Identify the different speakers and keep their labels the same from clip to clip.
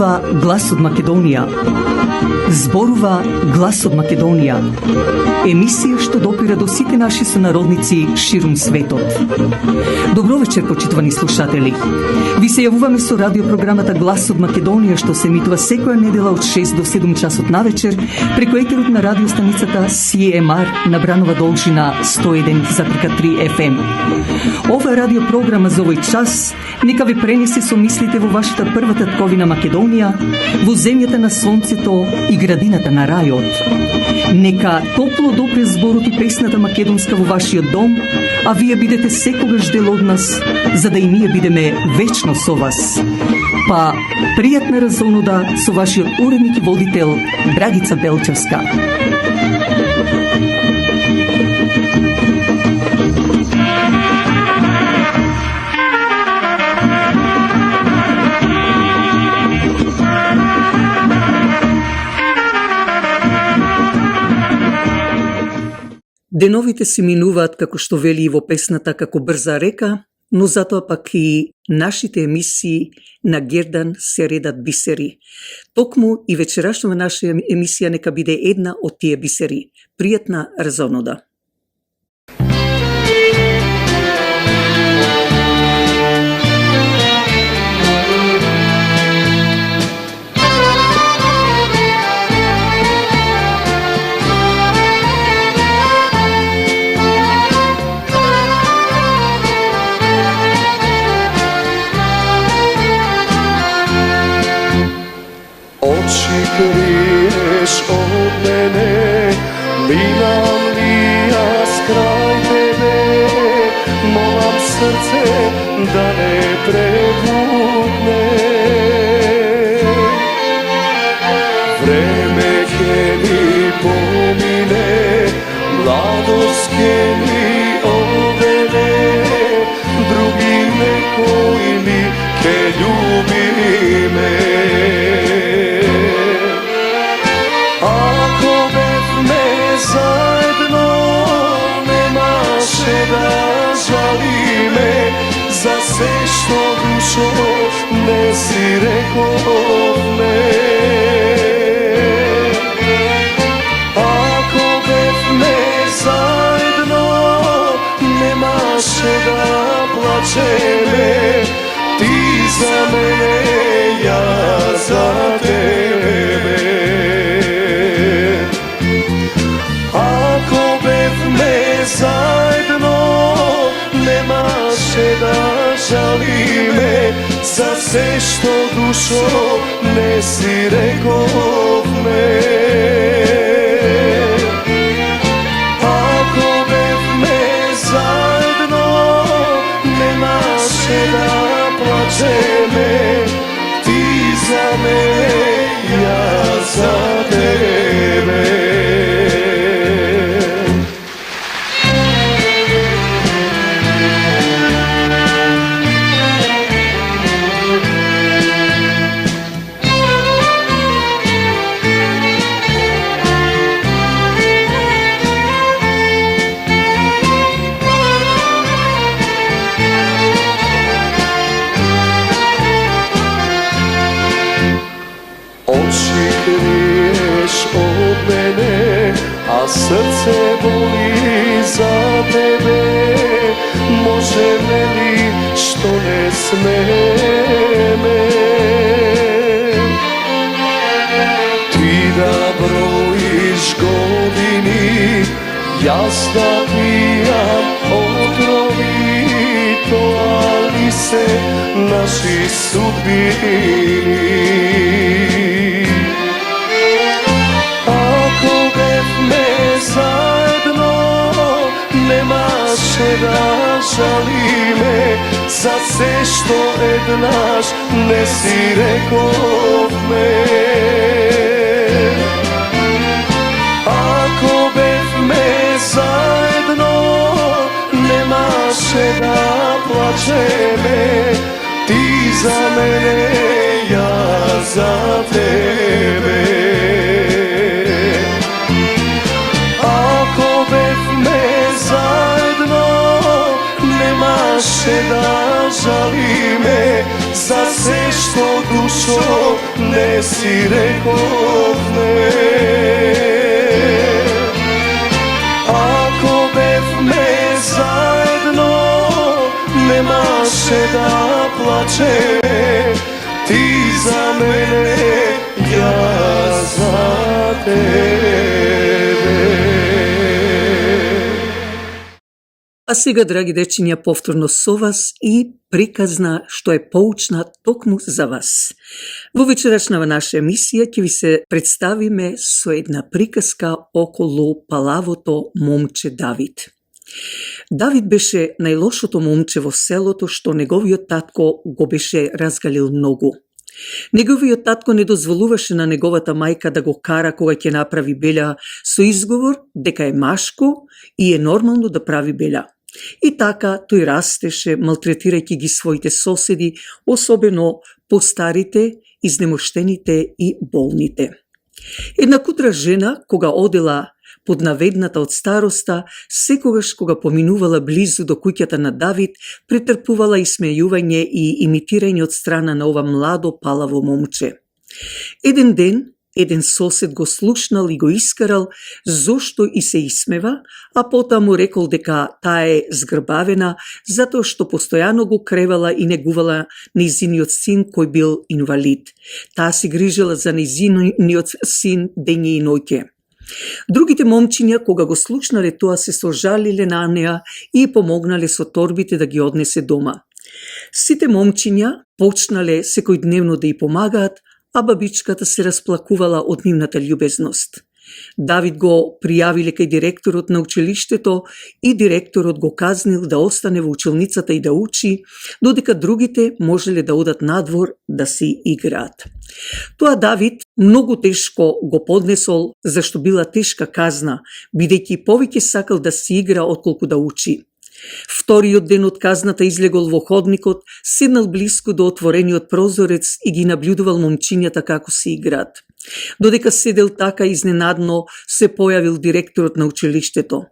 Speaker 1: Зборува глас од Македонија. Зборува глас од Македонија. Емисија што допира до сите наши сонародници ширум светот. Добро вечер, почитувани слушатели. Ви се јавуваме со радиопрограмата Глас од Македонија, што се емитува секоја недела од 6 до 7 часот навечер преку етерот на радиостаницата CMR на Бранова должина 101,3 FM. Ова радиопрограма за овој час нека ви пренесе со мислите во вашата прва татковина Македонија, во земјата на сонцето и градината на рајот. Нека топло допре зборот и песната македонска во вашиот дом, а вие бидете секогаш дел од нас, за да и ние бидеме вечно со вас. Па, пријатна разонода со вашиот уредник и водител Драгица Белчевска. Деновите си минуваат, како што вели и во песната, како брза река, но затоа пак и нашите емисии на Гердан се редат бисери. Токму и вечерашната наша емисија нека биде една од тие бисери. Пријатна разонода.
Speaker 2: Очи криеш од мене, милам ли јас крај тебе, молам срце да не прегубне. Време ќе ни помине, младост ќе ни одене, други некој ли ќе љубиме. Заедно немаше да жалиме за се што душо не си рековме. Ако бевме заедно немаше да плачеме, ти за мене, јас за тебе. Ако бевме заедно, немаше да жалиме за се што душо не си рековме. Ако бевме заедно, немаше да плачеме, ти за мене, јас за тебе. А срце боли за тебе, можеме ли што не смеме? Ти да броиш години, јас да пијам отрови, тоа ли се наши судбини? Заедно немаше да жалиме за се што еднаш не си рековме. Ако бевме заедно немаше да плачеме, ти за мене, јас за тебе. немаше да жалиме за се што душо не си рековме. Ако бевме заедно, немаше да плачеме. Ти за мене, јас за тебе.
Speaker 1: А сега, драги дечиња, повторно со вас и приказна што е поучна токму за вас. Во вечерашнава наша емисија ќе ви се представиме со една приказка околу палавото момче Давид. Давид беше најлошото момче во селото што неговиот татко го беше разгалил многу. Неговиот татко не дозволуваше на неговата мајка да го кара кога ќе направи белја со изговор дека е машко и е нормално да прави белја. И така тој растеше, малтретирајќи ги своите соседи, особено постарите, изнемоштените и болните. Една кутра жена, кога одела поднаведната од староста, секогаш кога поминувала близу до куќата на Давид, претрпувала исмејување и имитирање од страна на ова младо палаво момче. Еден ден, еден сосед го слушнал и го искарал зошто и се исмева, а потоа му рекол дека таа е згрбавена затоа што постојано го кревала и негувала нејзиниот син кој бил инвалид. Таа се грижела за нејзиниот син дење и ноќе. Другите момчиња, кога го слушнале тоа, се сожалиле на неа и помогнале со торбите да ги однесе дома. Сите момчиња почнале секојдневно да ја помагаат, а бабичката се расплакувала од нивната љубезност. Давид го пријавиле кај директорот на училиштето и директорот го казнил да остане во училницата и да учи, додека другите можеле да одат надвор да си играат. Тоа Давид многу тешко го поднесол, зашто била тешка казна, бидејќи повеќе сакал да си игра отколку да учи. Вториот ден од казната излегол во ходникот, седнал блиску до отворениот прозорец и ги наблюдувал момчињата како се играат. Додека седел така, изненадно се појавил директорот на училиштето.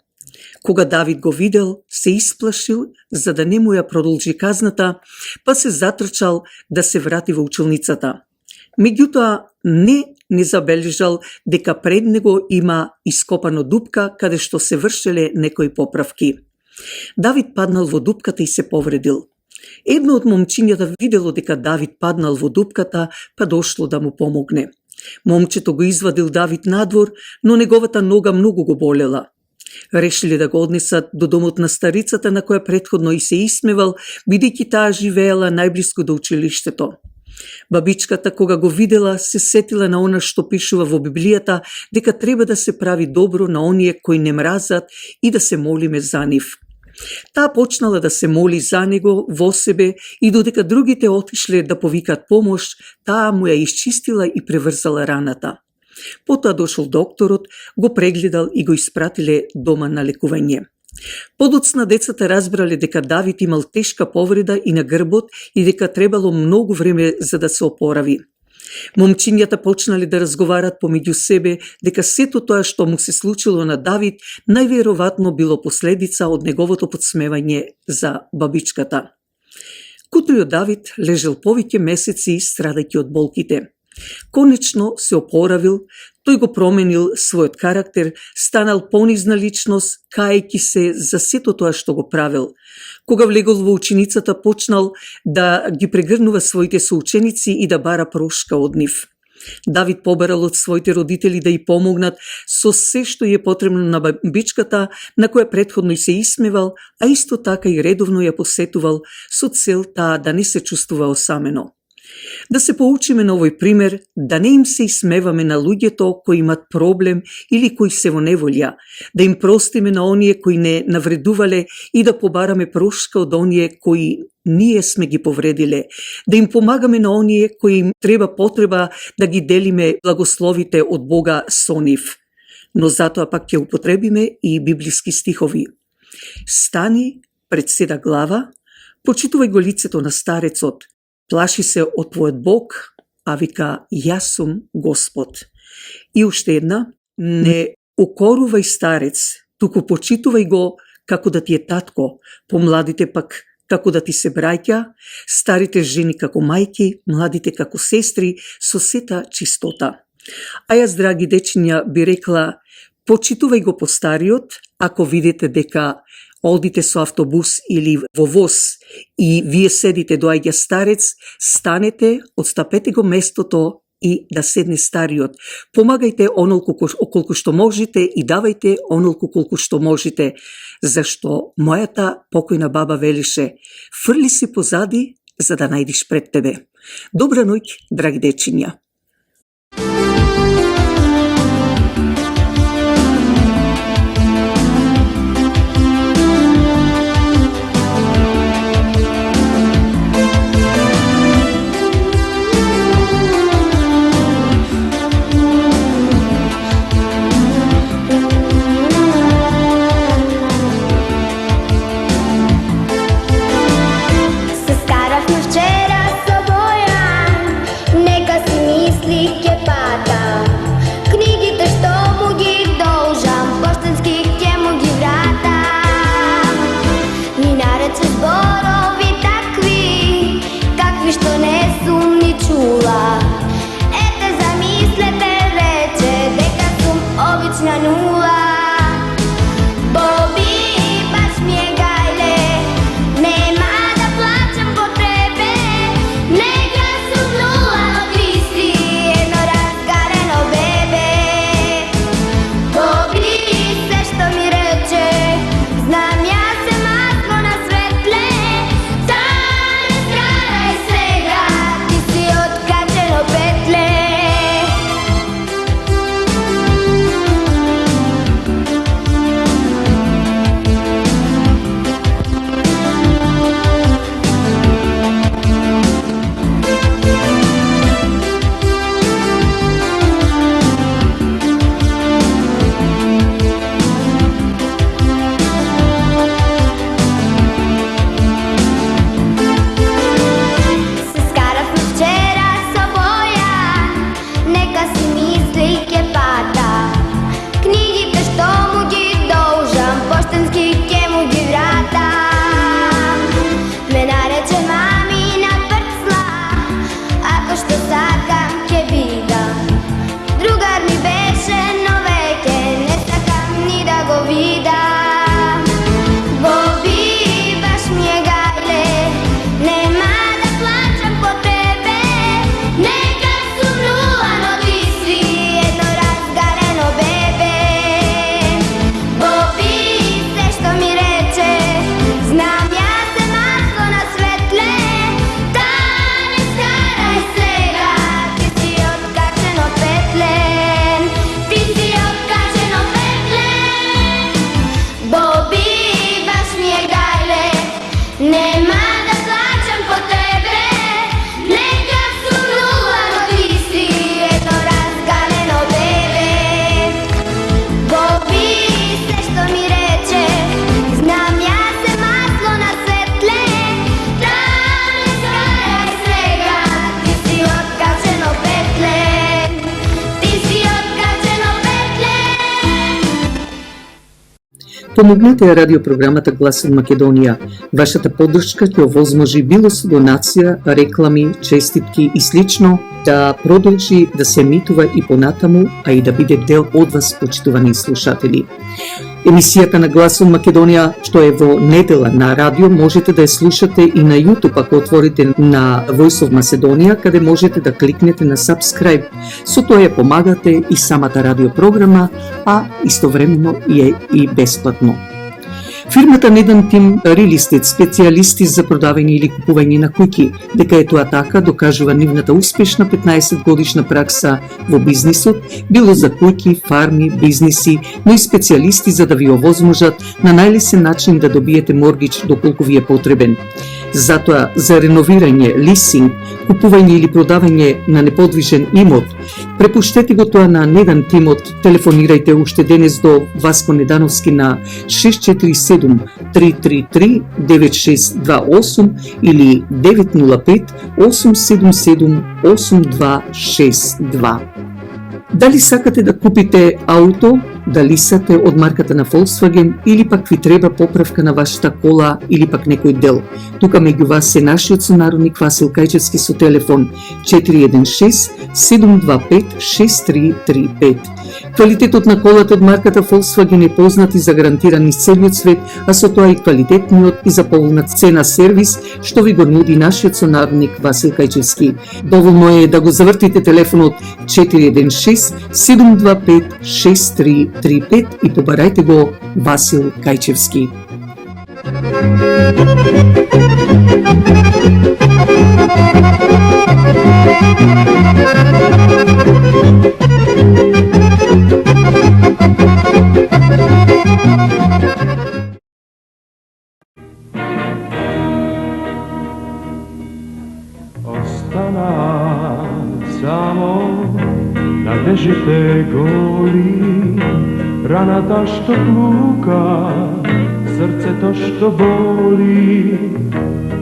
Speaker 1: Кога Давид го видел, се исплашил за да не му ја продолжи казната, па се затрчал да се врати во училницата. Меѓутоа, не забележал дека пред него има ископано дупка каде што се вршеле некои поправки. Давид паднал во дупката и се повредил. Едно од момчињата видело дека Давид паднал во дупката, па дошло да му помогне. Момчето го извадил Давид надвор, но неговата нога многу го болела. Решиле да го однесат до домот на старицата на која претходно и се исмевал, бидејќи таа живеела најблиску до училиштето. Бабичката, кога го видела, се сетила на она што пишува во Библијата, дека треба да се прави добро на оние кои не мразат и да се молиме за нив. Таа почнала да се моли за него во себе и додека другите отишле да повикат помош, таа му ја исчистила и преврзала раната. Потоа дошол докторот, го прегледал и го испратиле дома на лекување. Подоцна децата разбрале дека Давид имал тешка повреда и на грбот и дека требало многу време за да се опорави. Момчињата почнале да разговарат помеѓу себе дека сето тоа што му се случило на Давид најверојатно било последица од неговото подсмевање за бабичката. Кутриот Давид лежел повеќе месеци страдајќи од болките. Конечно се опоравил, тој го променил својот карактер, станал понизна личност, каејќи се за сето тоа што го правил. Кога влегол во ученицата, почнал да ги прегрнува своите соученици и да бара прошка од нив. Давид побарал од своите родители да ја помогнат со се што е потребно на бабичката, на која претходно и се исмевал, а исто така и редовно ја посетувал со цел таа да не се чувствува осамено. Да се поучиме на овој пример, да не им се исмеваме на луѓето кои имат проблем или кои се во неволја, да им простиме на оние кои не навредувале и да побараме прошка од оние кои ние сме ги повредиле, да им помагаме на оние кои им треба потреба да ги делиме благословите од Бога со нив. Но затоа пак ќе употребиме и библиски стихови. Стани пред седа глава, почитувај го лицето на старецот, плаши се од твојот Бог, а вика, јас сум Господ. И уште една, не укорувај старец, туку почитувај го како да ти е татко, помладите пак како да ти се браќа, старите жени како мајки, младите како сестри, со сета чистота. А јас, драги дечиња, би рекла, почитувај го постариот, ако видите дека одите со автобус или во воз и вие седите доаѓа старец, станете, отстапете го местото и да седне стариот. Помагајте онолку колку што можете и давајте онолку колку што можете, зашто мојата покојна баба велише, фрли се позади за да најдиш пред тебе. Добра ноќ, драги дечиња. Помогнете ја радиопрограмата Глас од Македонија. Вашата поддршка ќе овозможи било со донација, реклами, честитки и слично да продолжи да се емитува и понатаму, а и да биде дел од вас, почитувани слушатели. Емисијата на Глас од Македонија, што е во недела на радио, можете да ја слушате и на YouTube, ако отворите на Voice of Macedonia, каде можете да кликнете на subscribe. Со тоа ја помагате и самата радиопрограма, а истовремено е и бесплатно. Фирмата Недан Тим Real Estate, специјалисти за продавање или купување на куќи, дека е тоа така, докажува нивната успешна 15 годишна пракса во бизнисот, било за куќи, фарми, бизниси, но и специјалисти за да ви овозможат на најлесен начин да добиете моргич доколку ви е потребен. Затоа, за реновирање, лисинг, купување или продавање на неподвижен имот, препуштете го тоа на Недан Тимот, телефонирајте уште денес до Васко Недановски на 647-333-9628 или 905-877-8262. Дали сакате да купите ауто, дали сате од марката на Volkswagen или пак ви треба поправка на вашата кола или пак некој дел. Тука меѓу вас се нашиот сонародник Васил Кајчевски со телефон 416-725-6335. Квалитетот на колата од марката Volkswagen е познат и загарантиран из целиот свет, а со тоа и квалитетниот и за поволна цена сервис што ви го нуди нашиот сонародник Васил Кајчевски. Доволно е да го завртите телефонот 416-725-6335 и побарајте го Васил Кајчевски.
Speaker 2: Остана само на дежите голи, раната што плука, срцето што боли.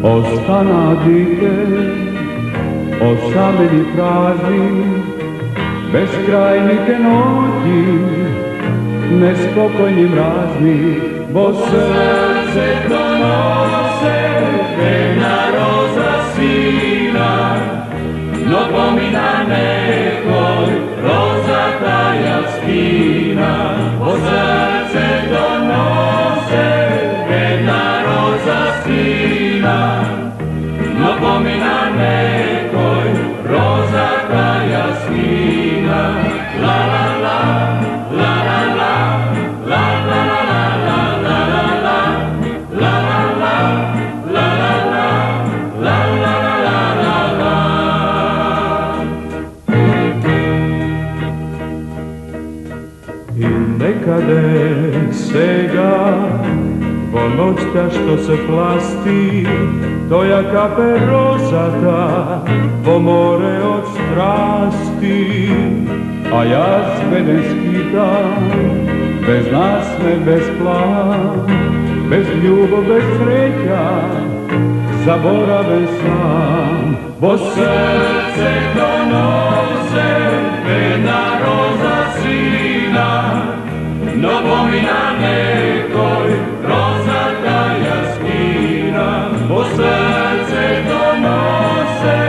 Speaker 2: Остана дите, осамени празни, безкрајните ноќи, неспокојни мразни, во срцето носе една роза сина, но помина некој, розата ја скина. Во срцето носе една роза сина, но помина некој, розата ја скина. Ла ла ла, ла ла ла, ла ла ла ла ла ла ла, ла ла ла, ла ла ла, ла ла ла ла ла. И некаде сега, во ноќта што се пласти, тоја капе розата во море од страсти. А јас беден скитам, без насме, без план, без љубов, без среќа, заборавен сам. Во срцето носе една роза сина, но помина некој, розата ја скина. Во срцето носе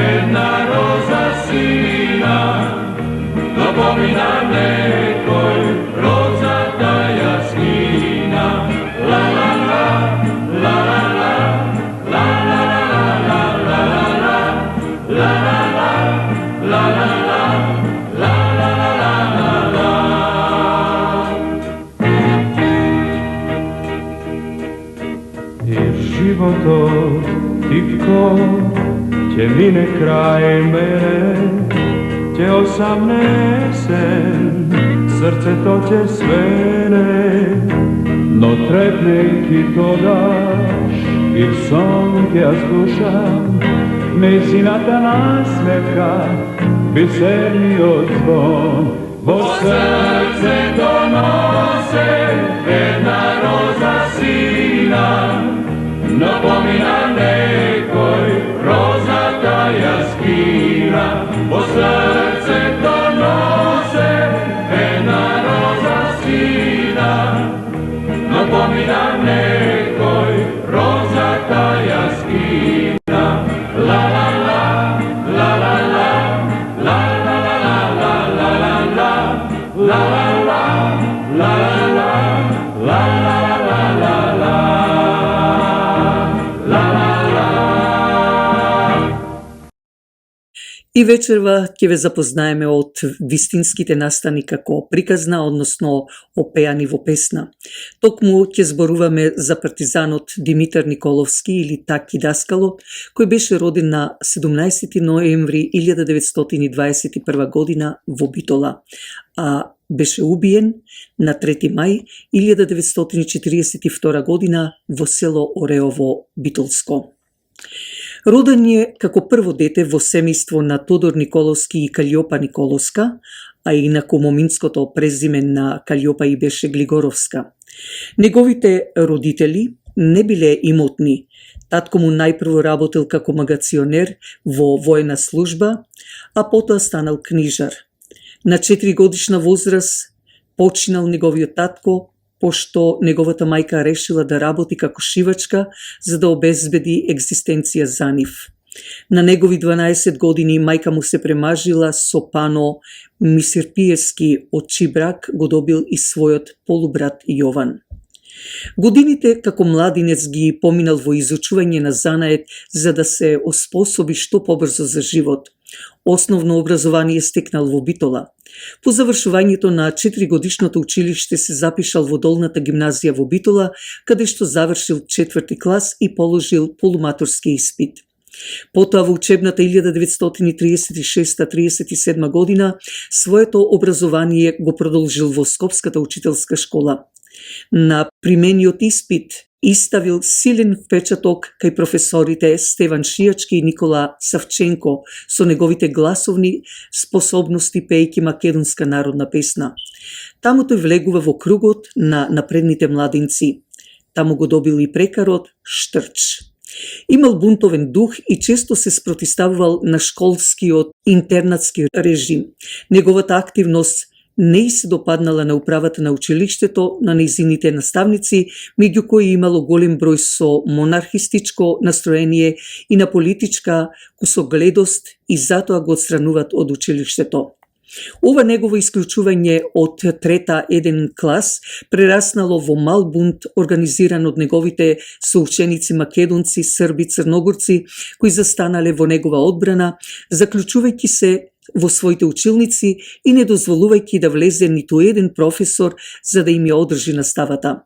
Speaker 2: една роза сина, но помина некој, розата ја скина. Ла ла ла, ла ла ла, ла ла ла ла ла ла, ла ла ла, ла ла ла, ла ла ла ла ла. И животот тихко ќе мине крај мене, ќе осамнесен, срцето ќе свене, но трепнејќи тогаш и в сон ќе ја слушам нејзината насмевка, бисерниот звон. Во срцето носе една роза сина, но помина некој, розата ја скина. Во срцето носе една роза сина, но помина некој, розата ја скина. Ла ла ла, ла ла ла, ла ла ла ла ла ла ла, ла ла ла, ла ла ла, ла ла ла ла ла.
Speaker 1: И вечерва ќе ве запознаеме од вистинските настани како приказна, односно опеани во песна. Токму ќе зборуваме за партизанот Димитар Николовски или Таки Даскало, кој беше роден на 17 ноември 1921 година во Битола, а беше убиен на 3 мај 1942 година во село Ореово, Битолско. Роден е како прво дете во семејство на Тодор Николовски и Калиопа Николовска, а инаку моминското презиме на Калиопа и беше Глигоровска. Неговите родители не биле имотни. Татко му најпрво работел како магационер во војна служба, а потоа станал книжар. На 4 годишна возраст починал неговиот татко, пошто неговата мајка решила да работи како шивачка за да обезбеди екзистенција за нив. На негови 12 години мајка му се премажила со Пано Мисирпиевски, од чиј брак го добил и својот полубрат Јован. Годините како младинец ги поминал во изучување на занает за да се оспособи што побрзо за живот. Основно образование стекнал во Битола. По завршувањето на 4-годишното училиште се запишал во долната гимназија во Битола, каде што завршил 4 клас и положил полуматурски испит. Потоа во учебната 1936-37 година своето образование го продолжил во Скопската учителска школа. На примениот испит иставил силен впечаток кај професорите Стеван Шијачки и Никола Савченко со неговите гласовни способности пејќи македонска народна песна. Таму тој влегува во кругот на напредните младинци. Таму го добил и прекарот Штрч. Имал бунтовен дух и често се спротиставувал на школскиот интернатски режим. Неговата активност не се допаднала на управата на училиштето, на нејзините наставници, меѓу кои имало голем број со монархистичко настроение и на политичка кусогледост и затоа го отстрануваат од училиштето. Ова негово исклучување од трета еден клас прераснало во мал бунт организиран од неговите соученици македонци, срби, црногорци, кои застанале во негова одбрана, заклучувајќи се во своите училници и не дозволувајќи да влезе ниту еден професор за да им ја одржи наставата.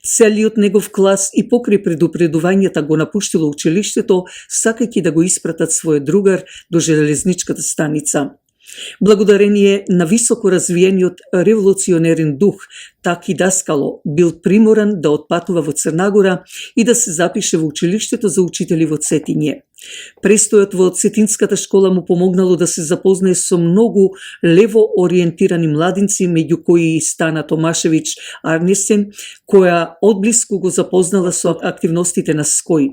Speaker 1: Целиот негов клас и покрај предупредувањата го напуштило училиштето, сакајќи да го испратат својот другар до железничката станица. Благодарение на високо развиениот револуционерен дух, Таки Даскало бил приморан да отпатува во Црнагора и да се запише во училиштето за учители во Цетиње. Престојот во Цетинската школа му помогнало да се запознае со многу лево ориентирани младинци, меѓу кои и Стана Томашевич Арнесен, која одблиску го запознала со активностите на СКОј,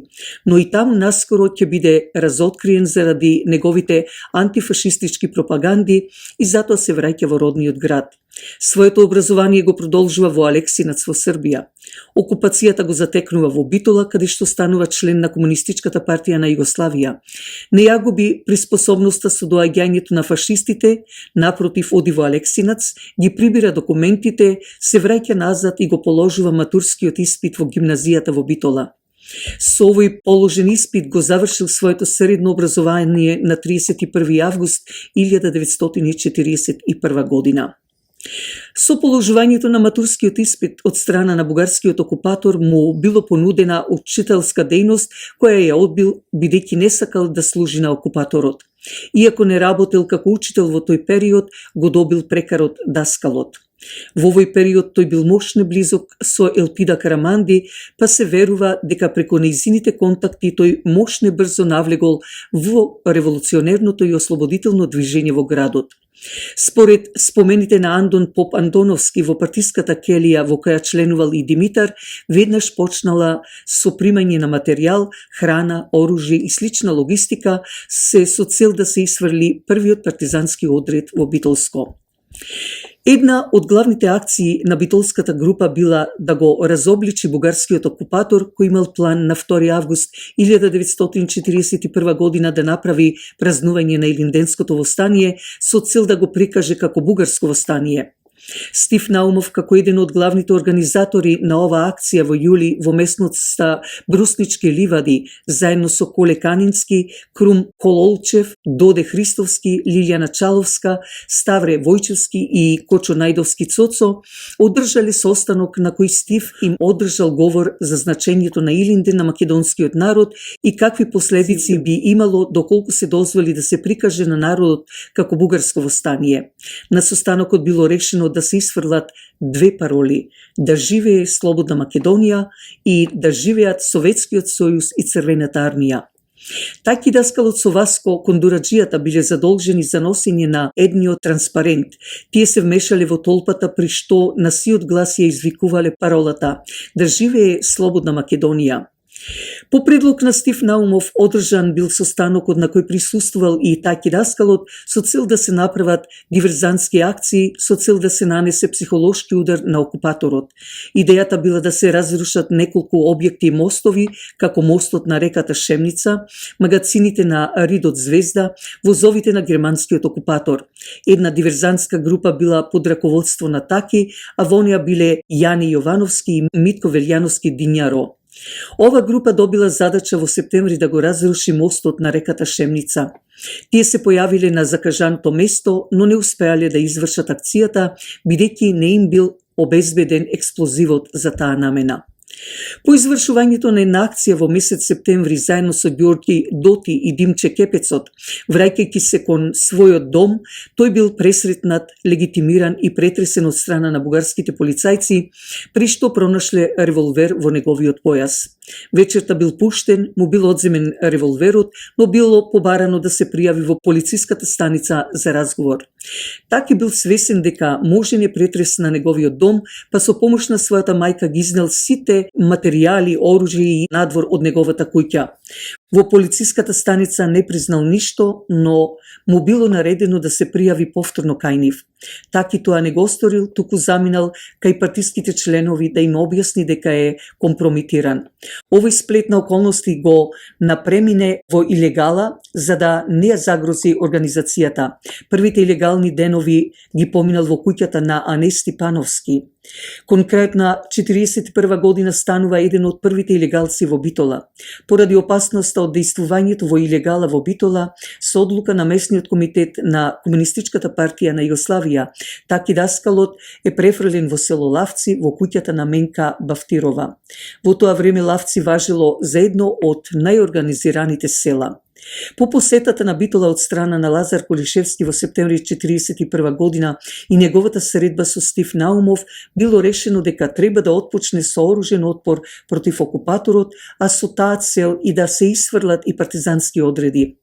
Speaker 1: но и таму наскоро ќе биде разоткриен заради неговите антифашистички пропаганди и затоа се враќа во родниот град. Своето образование го продолжува во Алексинац во Србија. Окупацијата го затекнува во Битола, каде што станува член на Комунистичката партија на Југославија. Не ја губи приспособноста со доаѓањето на фашистите, напротив оди во Алексинац, ги прибира документите, се враќа назад и го положува матурскиот испит во гимназијата во Битола. Со овој положен испит го завршил своето средно образование на 31. август 1941 година. Со положувањето на матурскиот испит од страна на бугарскиот окупатор му било понудена учителска дејност која ја одбил бидејќи не сакал да служи на окупаторот. Иако не работел како учител во тој период, го добил прекарот Даскалот. Во овој период тој бил мошне близок со Елпида Караманди, па се верува дека преку нејзините контакти тој мошне брзо навлегол во револуционерното и ослободително движење во градот. Според спомените на Андон Поп Андоновски во партиската келија во која членувал и Димитар, веднаш почнала со примање на материјал, храна, оружје и слична логистика се со цел да се исфрли првиот партизански одред во Битолско. Една од главните акции на битолската група била да го разобличи бугарскиот окупатор кој имал план на 2 август 1941 година да направи празнување на Илинденското востание со цел да го прикаже како бугарско востание. Стив Наумов, како еден од главните организатори на оваа акција во јули во местноста Бруснички ливади, заедно со Коле Канински, Крум Кололчев, Доде Христовски, Лилјана Чаловска, Ставре Војчевски и Кочо Најдовски Цоцо, одржале состанок на кој Стив им одржал говор за значењето на Илинден на македонскиот народ и какви последици би имало доколку се дозволи да се прикаже на народот како бугарско востание. На состанокот било решено да се исфрлат две пароли: да живее слободна Македонија и да живеат Советскиот сојуз и Црвената армија. Таки Даскалот со Васко Кондураджијата биле задолжени за носење на едниот транспарент. Тие се вмешале во толпата при што на сиот глас ја извикувале паролата: да живее слободна Македонија. По предлог на Стив Наумов одржан бил состанокот на кој присуствувал и Таки Даскалот со цел да се направат диверзантски акции, со цел да се нанесе психолошки удар на окупаторот. Идејата била да се разрушат неколку објекти и мостови, како мостот на реката Шемница, магацините на Ридот Звезда, возовите на германскиот окупатор. Една диверзантска група била под раководство на Таки, а во неа биле Јани Јовановски и Митко Велјановски Динјаро. Ова група добила задача во септември да го разруши мостот на реката Шемница. Тие се појавиле на закажаното место, но не успеале да извршат акцијата, бидејќи не им бил обезбеден експлозивот за таа намена. По извршувањето на една акција во месец септември заедно со Ѓорги Доти и Димче Кепецот, враќајќи се кон својот дом, тој бил пресретнат, легитимиран и претресен од страна на бугарските полицајци, при што пронашле револвер во неговиот појас. Вечерта бил пуштен, му бил одземен револверот, но било побарано да се пријави во полициската станица за разговор. Таки бил свесен дека можен е претрес на неговиот дом, па со помош на својата мајка ги изнел сите материјали, оружје и надвор од неговата куќа. Во полициската станица не признал ништо, но му било наредено да се пријави повторно кај нив. Таки тоа не го сторил, туку заминал кај партиските членови да им објасни дека е компромитиран. Овој сплет на околности го напремине во илегала за да не ја загрози организацијата. Првите илегални денови ги поминал во куќата на Ане Стипановски. Кон крајот на 41 година станува еден од првите илегалци во Битола. Поради опасноста од дејствувањето во илегала во Битола, со одлука на местниот комитет на Комунистичката партија на Југославија, Таки Даскалот е префрлен во село Лавци во куќата на Менка Бафтирова. Во тоа време Лавци важело за едно од најорганизираните села. По посетата на Битола од страна на Лазар Колишевски во септември 1941 година и неговата средба со Стив Наумов, било решено дека треба да отпочне сооружен отпор против окупаторот, а со таа цел и да се исфрлат и партизански одреди.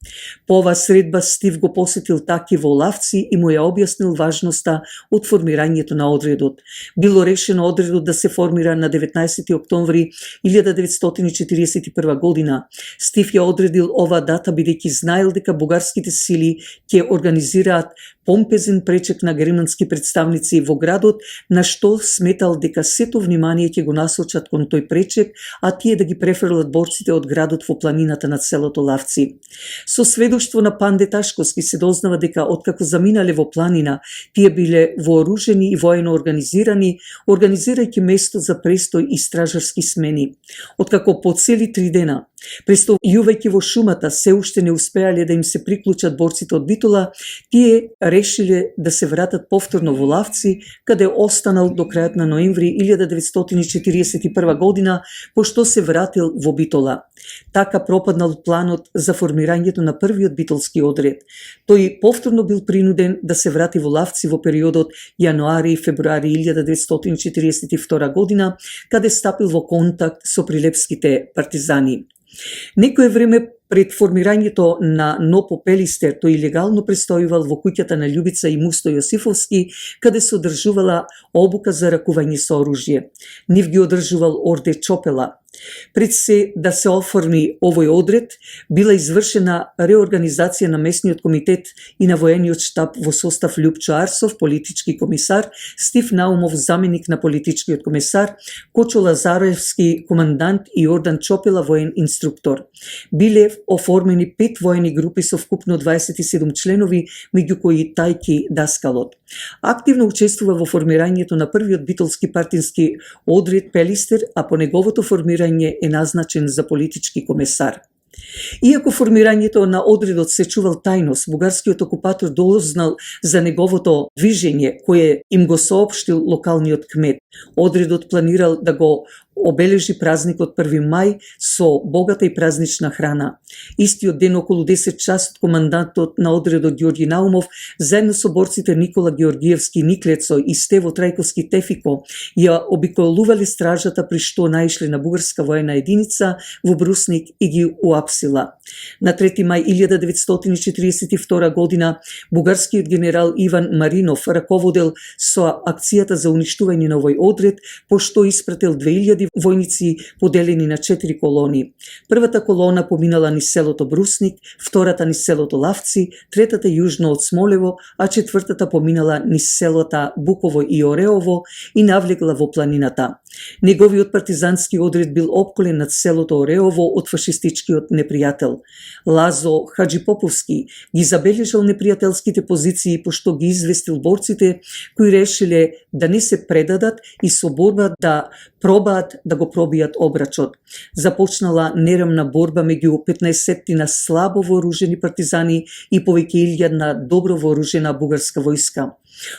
Speaker 1: По оваа средба Стив го посетил Таки во Лавци и му ја објаснил важноста од формирањето на одредот. Било решено одредот да се формира на 19. октомври 1941 година. Стив ја одредил оваа дата бидејќи знаел дека бугарските сили ќе организираат помпезен пречек на германски представници во градот, на што сметал дека сето внимание ќе го насочат кон тој пречек, а тие да ги префрлат борците од градот во планината на селото Лавци. Со сведоштво на Панде Ташковски се дознава дека откако заминале во планина, тие биле вооружени и воено организирани, организирајќи место за престој и стражарски смени. Откако по цели 3 дена, престојувајќи во шумата, се уште не успеале да им се приклучат борците од Битола, тие решиле да се вратат повторно во Лавци, каде останал до крајот на ноември 1941 година, пошто се вратил во Битола. Така пропаднал планот за формирањето на првиот битолски одред. Тој повторно бил принуден да се врати во Лавци во периодот јануари-февруари 1942 година, каде стапил во контакт со прилепските партизани. Некое време пред формирањето на НОПО Пелистер, тој илегално престојувал во куќата на Љубица и Мусто Јосифовски, каде се одржувала обука за ракување со оружје. Нив ги одржувал Орде Чопела. Пред се да се оформи овој одред, била извршена реорганизација на местниот комитет и на воениот штаб во состав Љупчо Арсов, политички комисар, Стив Наумов, заменик на политичкиот комисар, Кочо Лазаревски, командант и Ордан Чопела, воен инструктор. Биле оформени 5 воени групи со вкупно 27 членови, меѓу кои Таки Даскалот. Активно учествува во формирањето на првиот битолски партински одред Пелистер, а по неговото формирање е назначен за политички комесар. Иако формирањето на одредот се чувал тајност, бугарскиот окупатор дознал за неговото движење, кое им го соопштил локалниот кмет. Одредот планирал да го обележи празникот 1 мај со богата и празнична храна. Истиот ден околу 10 часот командантот на одредот Ѓорги Наумов заедно со борците Никола Георгиевски Никлецо и Стево Трајковски Тефико ја обиколувале стражата при што наишле на бугарска воена единица во Брусник и ги уапсила. На 3 мај 1942 година бугарскиот генерал Иван Маринов раководел со акцијата за уништување на овој одред, пошто испратил 2000 3000 војници поделени на 4 колони. Првата колона поминала низ селото Брусник, втората низ селото Лавци, третата јужно од Смолево, а четвртата поминала низ селата Буково и Ореово и навлегла во планината. Неговиот партизански одред бил опколен над селото Ореово од фашистичкиот непријател. Лазо Хаджипоповски ги забележал непријателските позиции пошто ги известил борците кои решиле да не се предадат и со борба да пробаат да го пробијат обрачот. Започнала нерамна борба меѓу 15 слабо вооружени партизани и повеќе илјадна добро вооружена бугарска војска.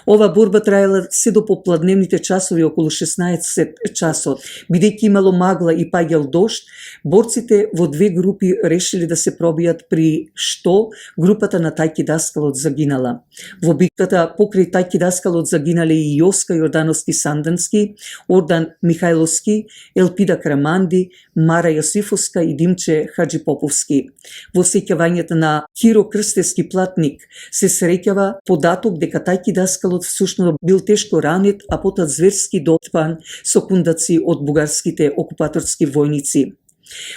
Speaker 1: Ова борба траела се до попладневните часови околу 16 часот. Бидејќи имало магла и паѓал дожд, борците во две групи решили да се пробијат, при што групата на Тајки Даскалот загинала. Во битката покрај Тајки Даскалот загинале и Јоска Јордановски Сандански, Ордан Михајловски, Елпида Краманди, Мара Јосифовска и Димче Хаджипоповски. Во сеќавањето на Киро Крстевски Платник се среќава податок дека Тајки Даскалот всушност бил тешко ранет, а потоа зверски дотпан со кундаци од бугарските окупаторски војници.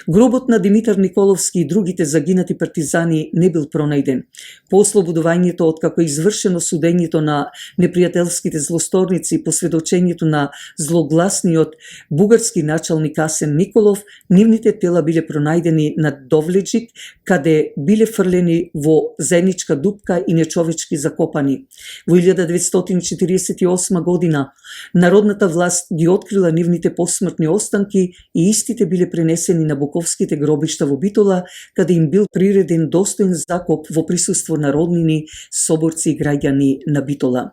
Speaker 1: Гробот на Димитар Николовски и другите загинати партизани не бил пронајден. По ослободувањето откако извршено судењето на непријателските злосторници по сведочењето на злогласниот бугарски началник Асен Николов, нивните тела биле пронајдени на Довледжик, каде биле фрлени во заедничка дупка и нечовечки закопани. Во 1948 година народната власт ги открила нивните посмртни останки и истите биле пренесени на буковските гробишта во Битола, каде им бил приреден достоен закоп во присуство на роднини, соборци и граѓани на Битола.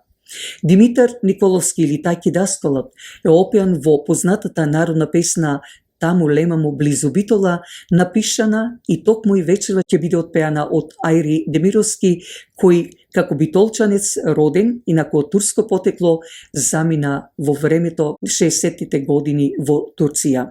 Speaker 1: Димитар Николовски или Тајки Даскалот е опеан во познатата народна песна "Таму лемамо близу Битола", напишана и токму и вечерва ќе биде отпеана од Ајри Демировски, кој како битолчанец роден, инаку од турско потекло, замина во времето 60-тите години во Турција.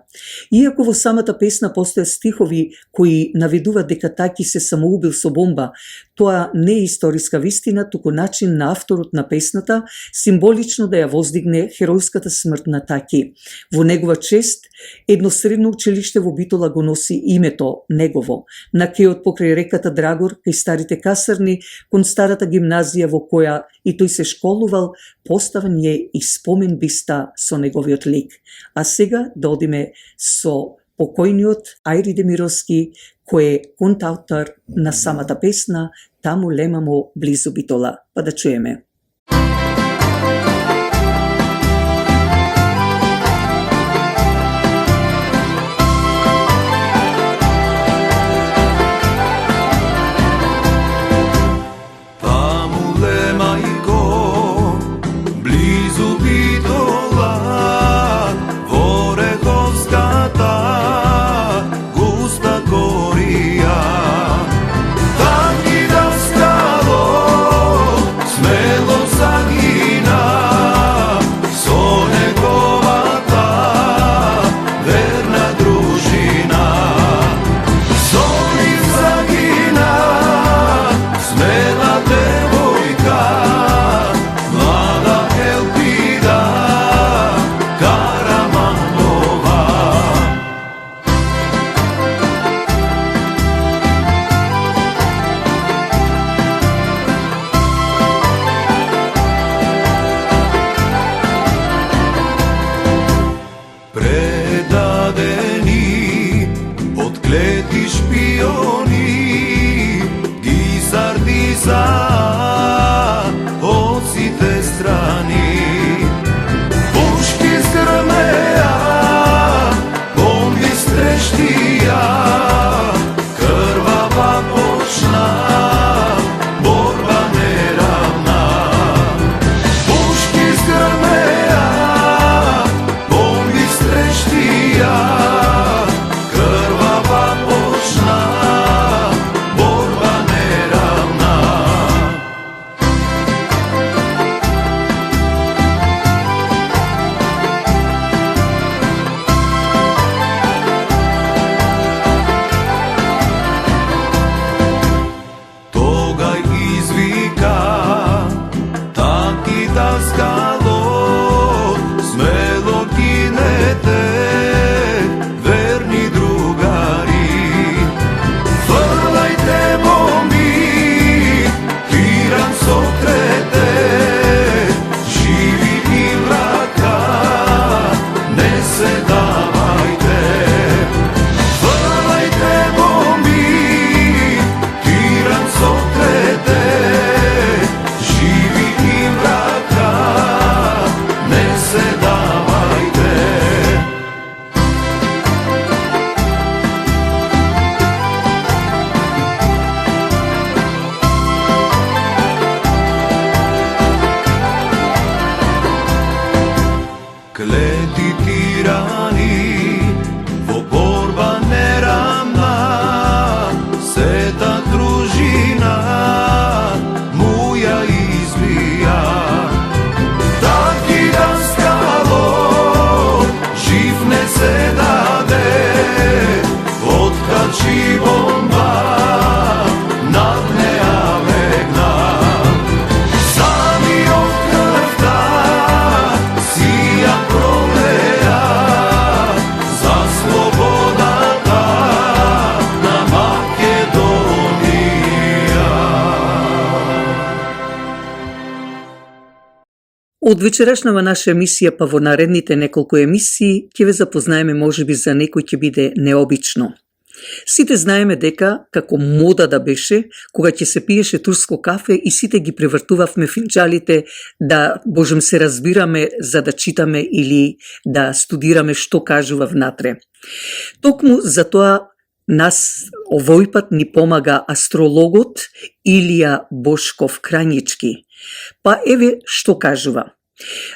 Speaker 1: Иако во самата песна постојат стихови кои наведуваат дека Тајки се самоубил со бомба, тоа не е историска вистина, туку начин на авторот на песната символично да ја воздигне херојската смрт на Тајки. Во негова чест, едно средно училиште во Битола го носи името негово. На кејот покрај реката Драгор, кај старите касарни, кон старата гимназија во која и тој се школувал, поставен е и спомен биста со неговиот лик. А сега да одиме со покојниот Ајри Демировски, кој е контаутор на самата песна "Таму лемамо близу Битола". Па да чуеме.
Speaker 3: Даскалот, смело кинете. maltretirani, во борба неравна, сета дружина моја извија. Таки да скало, жив не се даде, откачи бомба, над неа легна. Сами од крвта си ја пролеа, за слободата на Македонија.
Speaker 1: Од вечерашнава наша емисија, па во наредните неколку емисии, ќе ве запознаеме можеби за некој ќе биде необично. Сите знаеме дека, како мода да беше, кога ќе се пиеше турско кафе и сите ги превртувавме финџалите да, божем се разбираме, за да читаме или да студираме што кажува внатре. Токму за тоа нас овој пат ни помага астрологот Илија Бошков Крањички. Па еве што кажува.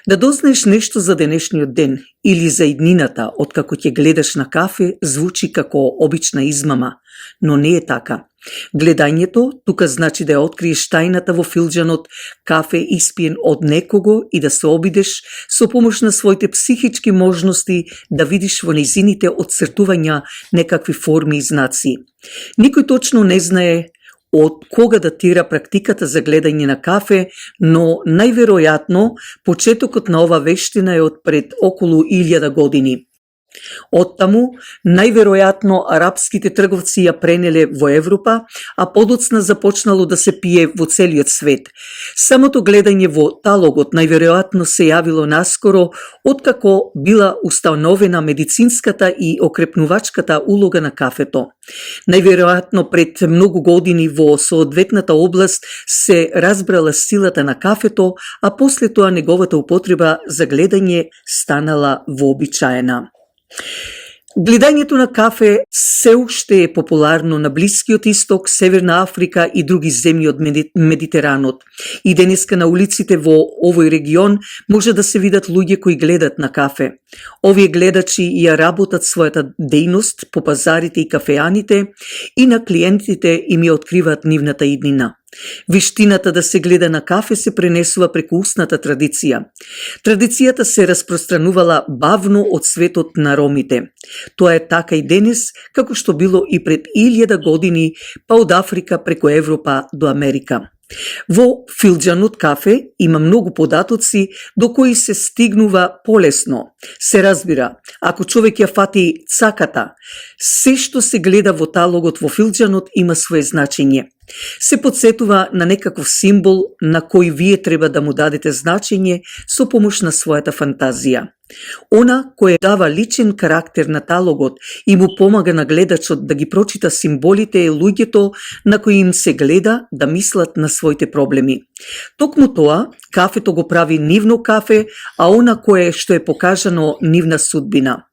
Speaker 1: Да дознаеш нешто за денешниот ден или за иднината, откако ќе гледаш на кафе, звучи како обична измама, но не е така. Гледањето тука значи да ја откриеш тајната во филџанот кафе испиен од некого и да се обидеш со помош на своите психички можности да видиш во нејзините отцртувања некакви форми и знаци. Никој точно не знае од кога датира практиката за гледање на кафе, но најверојатно почетокот на ова вештина е од пред околу 1000 години. Оттаму, најверојатно арапските трговци ја пренеле во Европа, а подоцна започнало да се пие во целиот свет. Самото гледање во талогот најверојатно се јавило наскоро, откако била установена медицинската и окрепнувачката улога на кафето. Најверојатно пред многу години во соодветната област се разбрала силата на кафето, а после тоа неговата употреба за гледање станала вообичаена. Гледањето на кафе се уште е популарно на Блискиот Исток, Северна Африка и други земји од Медитеранот. И денеска на улиците во овој регион може да се видат луѓе кои гледат на кафе. Овие гледачи ја работат својата дејност по пазарите и кафеаните и на клиентите им ја откриваат нивната иднина. Виштината да се гледа на кафе се пренесува преку устната традиција. Традицијата се распространувала бавно од светот на ромите. Тоа е така и денес, како што било и пред 1000 години, па од Африка преку Европа до Америка. Во филџанот кафе има многу податоци до кои се стигнува полесно. Се разбира, ако човек ја фати цаката, се што се гледа во талогот во филџанот има свое значење. Се подсетува на некаков символ на кој вие треба да му дадете значење со помош на својата фантазија. Она кој дава личен карактер на талогот и му помага на гледачот да ги прочита символите е луѓето на кои им се гледа да мислат на своите проблеми. Токму тоа, кафето го прави нивно кафе, а она кое што е покажано нивна судбина.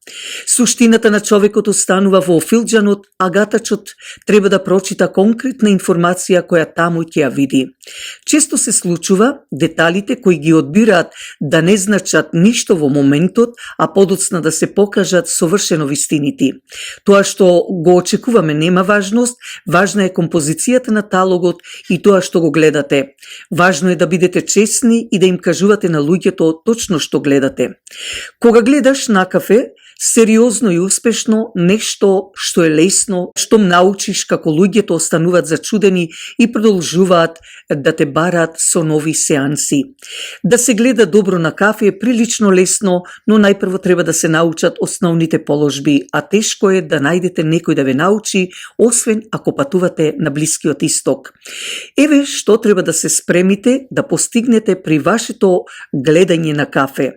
Speaker 1: Суштината на човекот останува во филџанот, а гатачот треба да прочита конкретна информација која таму ќе ја види. Често се случува деталите кои ги одбираат да не значат ништо во моментот, а подоцна да се покажат совршено вистините. Тоа што го очекуваме нема важност, важна е композицијата на талогот и тоа што го гледате. Важно е да бидете честни и да им кажувате на луѓето точно што гледате. Кога гледаш на кафе, сериозно и успешно, нешто што е лесно, што научиш како луѓето остануваат зачудени и продолжуваат да те бараат со нови сеанси. Да се гледа добро на кафе е прилично лесно, но најпрво треба да се научат основните положби, а тешко е да најдете некој да ве научи, освен ако патувате на Блискиот Исток. Еве што треба да се спремите да постигнете при вашето гледање на кафе.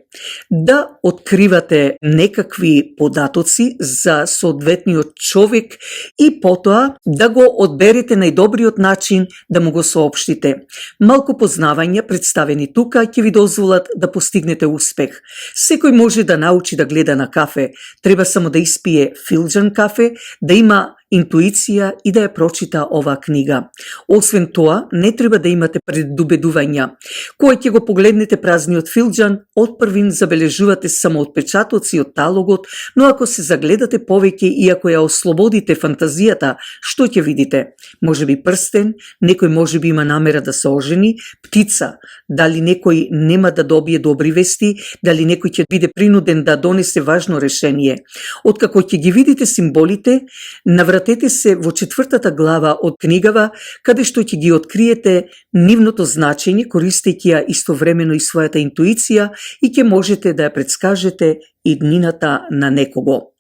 Speaker 1: Да откривате некакви податоци за соодветниот човек и потоа да го одберете најдобриот начин да му го соопштите. Малку познавања представени тука ќе ви дозволат да постигнете успех. Секој може да научи да гледа на кафе, треба само да испие филџан кафе, да има интуиција и да ја прочита оваа книга. Освен тоа, не треба да имате предубедувања. Кога ќе го погледнете празниот филџан, од првин забележувате само отпечатоци од талогот, но ако се загледате повеќе и ако ја ослободите фантазијата, што ќе видите? Можеби прстен, некој можеби има намера да се ожени, птица, дали некој нема да добие добри вести, дали некој ќе биде принуден да донесе важно решение. Откако ќе ги видите символите, навратете се во 4-та глава од книгава, каде што ќе ги откриете нивното значење, користејќи ја истовремено и својата интуиција и ќе можете да ја предскажете иднината на некого.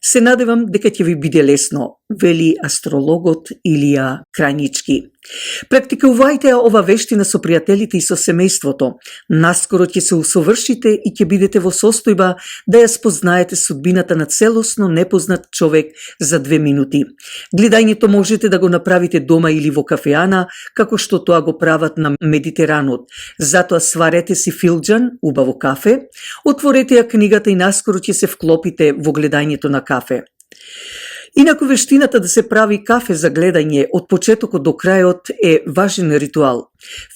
Speaker 1: Се надевам дека ќе ви биде лесно, вели астрологот Илија Крањички. Практикувајте ова вештина со пријателите и со семејството. Наскоро ќе се усовршите и ќе бидете во состојба да ја спознаете судбината на целосно непознат човек за 2 минути. Гледањето можете да го направите дома или во кафеана, како што тоа го прават на Медитеранот. Затоа сварете си филџан, убаво кафе, отворете ја книгата и наскоро ќе се вклопите во гледањето на кафе. Инаку вештината да се прави кафе за гледање од почетокот до крајот е важен ритуал.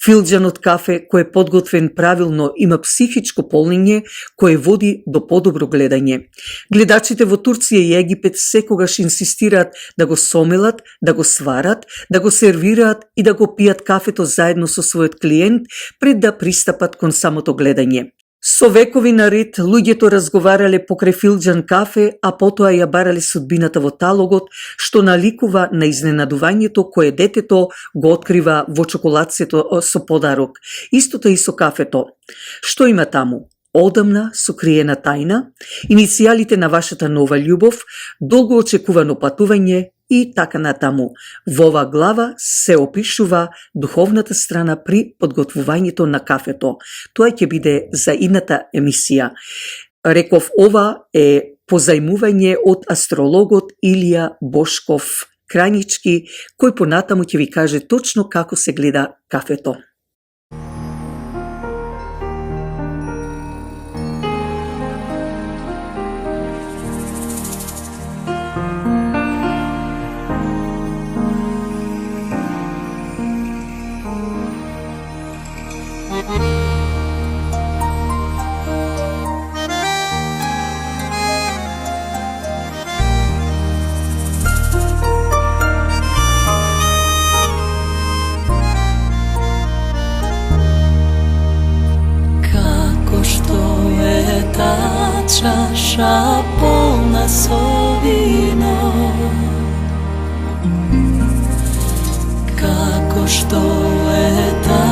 Speaker 1: Филџанот кафе кој е подготвен правилно има психичко полнење кое води до подобро гледање. Гледачите во Турција и Египет секогаш инсистираат да го сомелат, да го сварат, да го сервираат и да го пијат кафето заедно со својот клиент пред да пристапат кон самото гледање. Со векови наред луѓето разговарале покрај филџан кафе, а потоа ја барале судбината во талогот, што наликува на изненадувањето кое детето го открива во чоколадцето со подарок. Истото и со кафето. Што има таму? Одамна сокриена тајна, иницијалите на вашата нова љубов, долго очекувано патување и така натаму. Во оваа глава се опишува духовната страна при подготвувањето на кафето. Тоа ќе биде за идната емисија. Реков, ова е позајмување од астрологот Илија Бошков Крањички, кој понатаму ќе ви каже точно како се гледа кафето.
Speaker 4: Čaša polna so vino, kako što je ta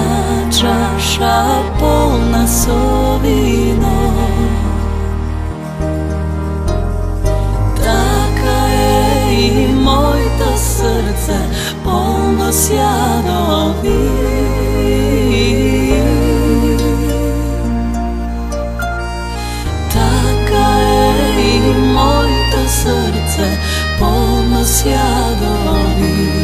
Speaker 4: čaša polna so vino, taka je i moje srce polno sjadovi. Moje srce polno sjadovi.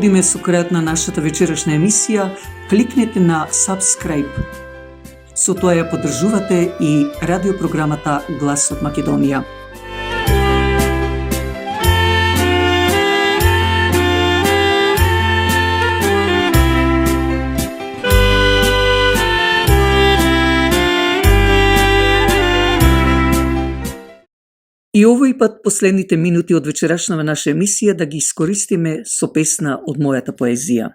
Speaker 1: одиме со крајот на нашата вечерашна емисија, кликнете на subscribe. Со тоа ја поддржувате и радиопрограмата Глас од Македонија. И овој пат последните минути од вечерашната наша емисија да ги искористиме со песна од мојата поезија.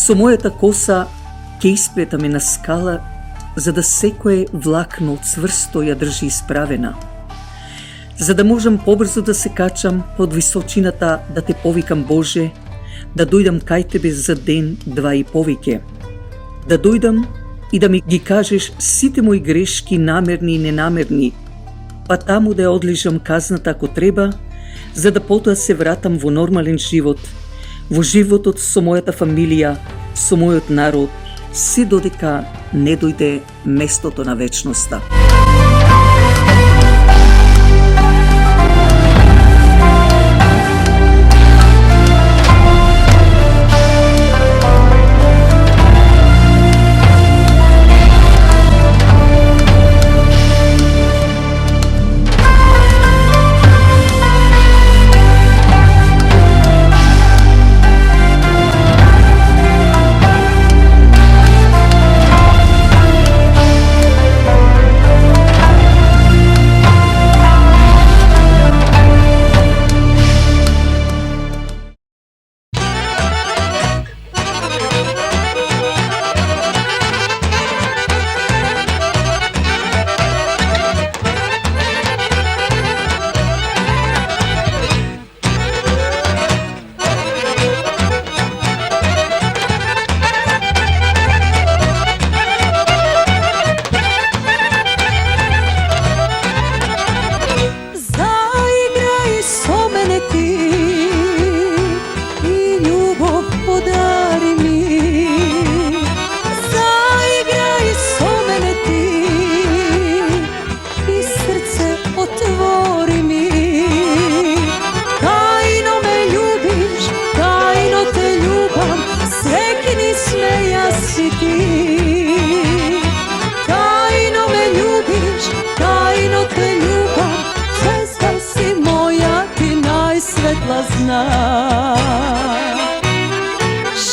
Speaker 1: Со мојата коса ќе исплетаме на скала, за да секое влакно цврсто ја држи исправена. За да можам побрзо да се качам под височината, да те повикам Боже, да дојдам кај тебе за ден, два и повеќе. Да дојдам и да ми ги кажеш сите мои грешки, намерни и ненамерни, па таму да ја одлежам казната ако треба, за да потоа се вратам во нормален живот, во животот со мојата фамилија, со мојот народ, се додека не дојде местото на вечноста.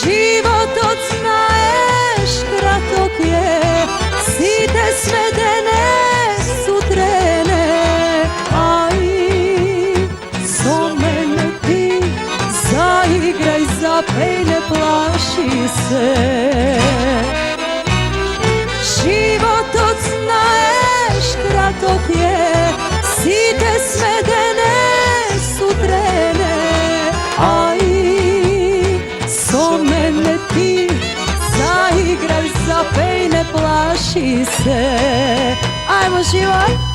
Speaker 4: Животот знаеш краток е, сите сведене сутрене, ај со мене ти заиграј, запеј, не плаши се. Животот знаеш краток е, сите сведене сутрене, ај со мене ти заиграј, запеј, не плаши се. Ајмо живој!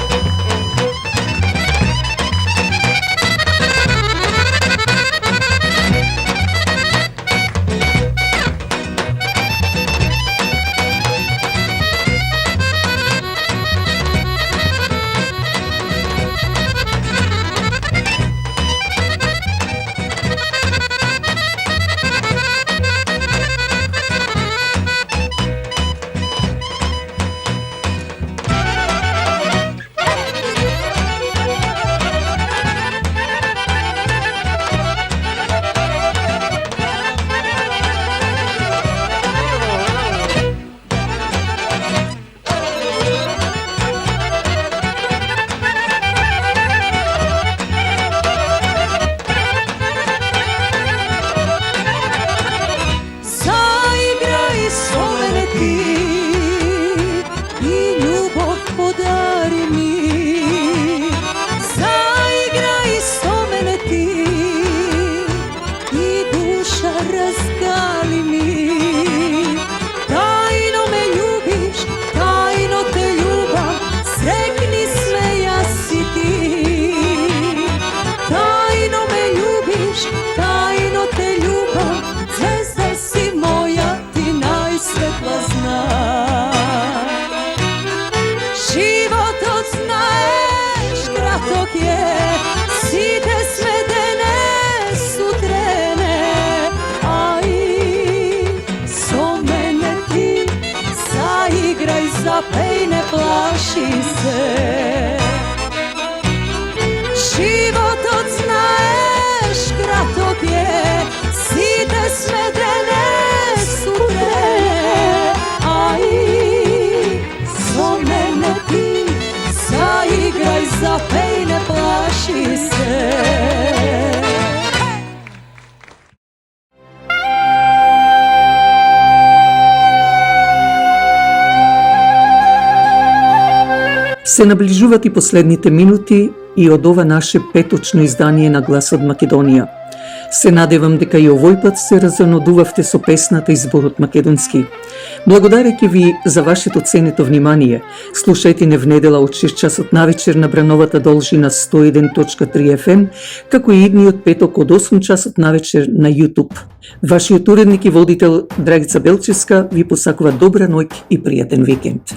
Speaker 4: plaši se. Životot znaeš kratok je, site smedene sutre, a i so mene ti zaigraj, zapej, ne plaši se.
Speaker 1: Се наближуваат и последните минути и од ова наше петочно издание на Глас од Македонија. Се надевам дека и овој пат се разонодувавте со песната и зборот македонски. Благодарејќи ви за вашето ценето внимание, слушајте не в недела од 6 часот навечер на брановата должина 101.3 FM, како и идниот петок од 8 часот навечер на YouTube. Вашиот уредник и водител Драгица Белчевска ви посакува добра ноќ и пријатен викенд.